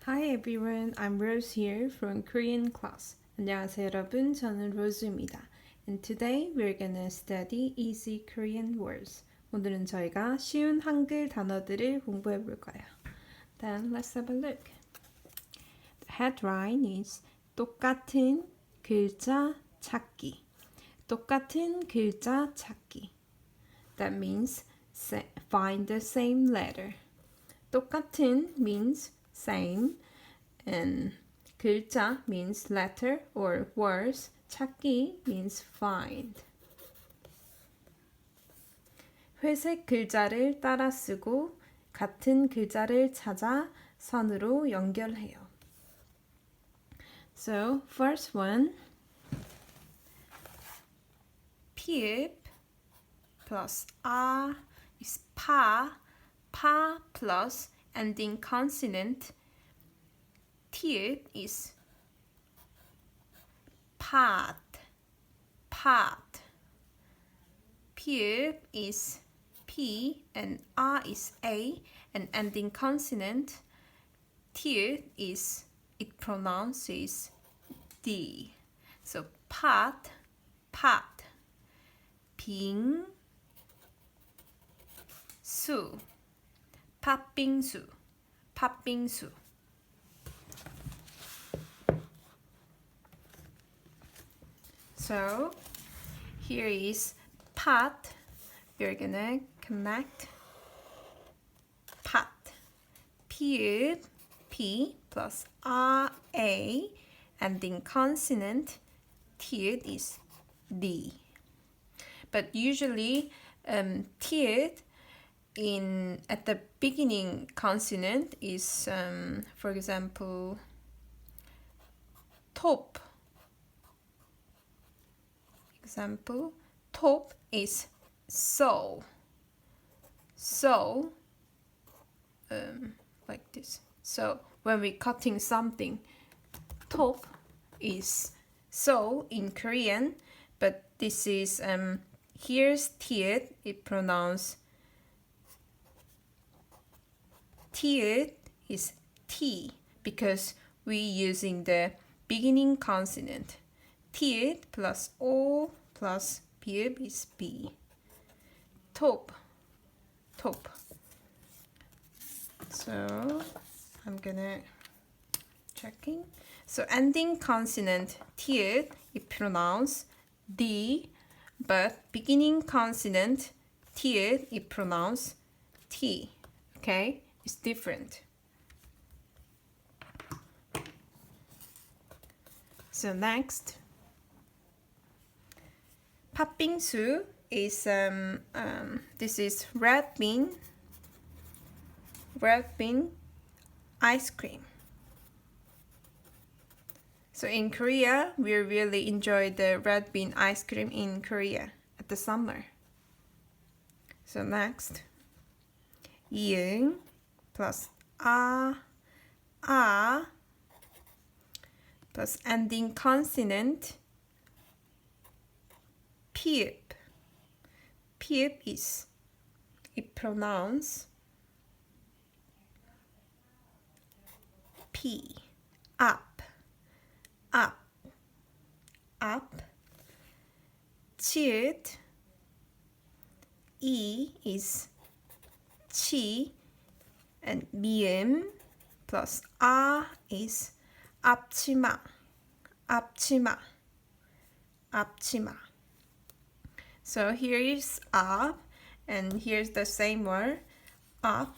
Hi everyone, I'm Rose here from Korean class. 안녕하세요 여러분, 저는 로즈입니다. And today we're gonna study easy Korean words. 오늘은 저희가 쉬운 한글 단어들을 공부해 볼 거예요. Then let's have a look. The headline is 똑같은 글자 찾기. 똑같은 글자 찾기. That means find the same letter. 똑같은 means same, and 글자 means letter or words. 찾기 means find. 회색 글자를 따라 쓰고 같은 글자를 찾아 선으로 연결해요. So first one, 피읍 plus a is pa plus ending consonant 티읕 is pot. 피읕 is p and a is a, and ending consonant 티읕 is, it pronounces d. So pot. 빙수, 팥빙수. So here is pot. We're gonna connect pot. P plus a, ending consonant T is D. But usually T at the beginning consonant is for example top. Example, top is so like this. So when we're cutting something, top is so in Korean, but this is here's teeth, it pronounced teeth is T because we're using the beginning consonant. Teeth plus O plus P is B. Top. So I'm gonna checking. So ending consonant teeth, it pronounce D, but beginning consonant teeth, it pronounce T. Okay, it's different. So next, 팥빙수 is this is red bean ice cream. So in Korea, we really enjoy the red bean ice cream in Korea at the summer. So next, 이응 plus a plus ending consonant 피읍 is, it pronounce P. Up. 치읓 E is 치, and 미음 plus A is 앞치마. So here is up, and here's the same word, up,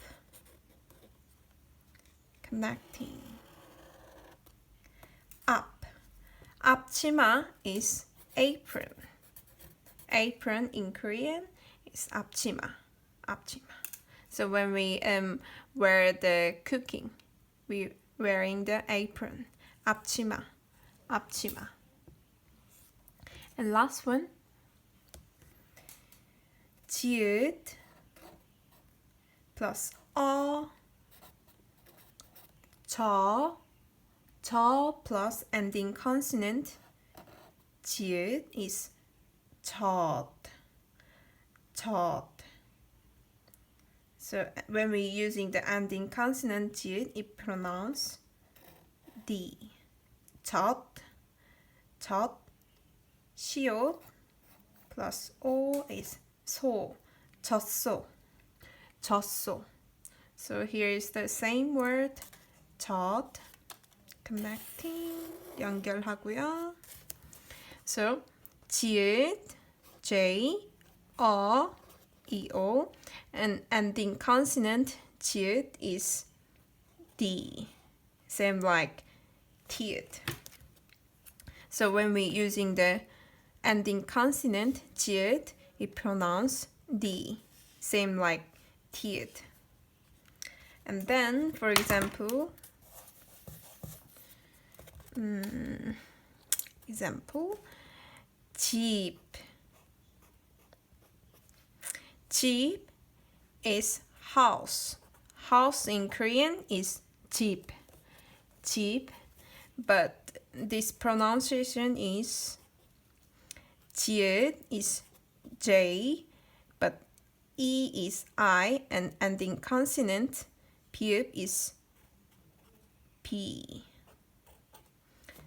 connecting. Up. 앞치마 is apron. Apron in Korean is 앞치마. So when we wear the cooking, we wearing the apron. 앞치마. And last one, 지읒 plus 저 plus ending consonant 지읒 is 젖. So when we're using the ending consonant 지읒, it pronounces D. 젖, 시옷 plus O is 소, 젖소. So here is the same word, 젖, connecting, 연결하고요. So 지읒, J, E, O, and ending consonant 지읒 is D, same like teeth. So when we're using the ending consonant 지읒, it pronounce D, same like teeth. And then, for example, 집. 집 is house. House in Korean is 집. But this pronunciation is 지읒 is J, but E is I, and ending consonant 비읍 is P.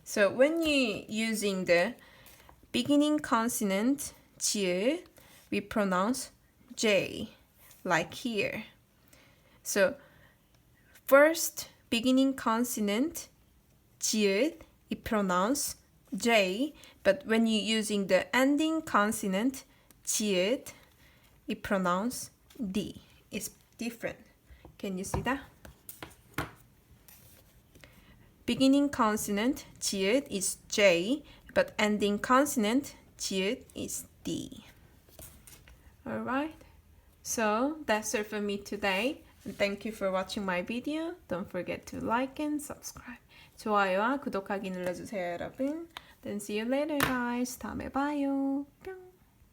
So when you're using the beginning consonant 지읒, we pronounce J, like here. So first beginning consonant 지읒, it pronounce J, but when you're using the ending consonant 지읒, it pronounce D. It's different. Can you see that? Beginning consonant 지읒 is J, but ending consonant 지읒 is D. Alright, so that's it for me today. And thank you for watching my video. Don't forget to like and subscribe. 좋아요와 구독하기 눌러주세요, 여러분. Then see you later, guys. 다음에 봐요. 뿅.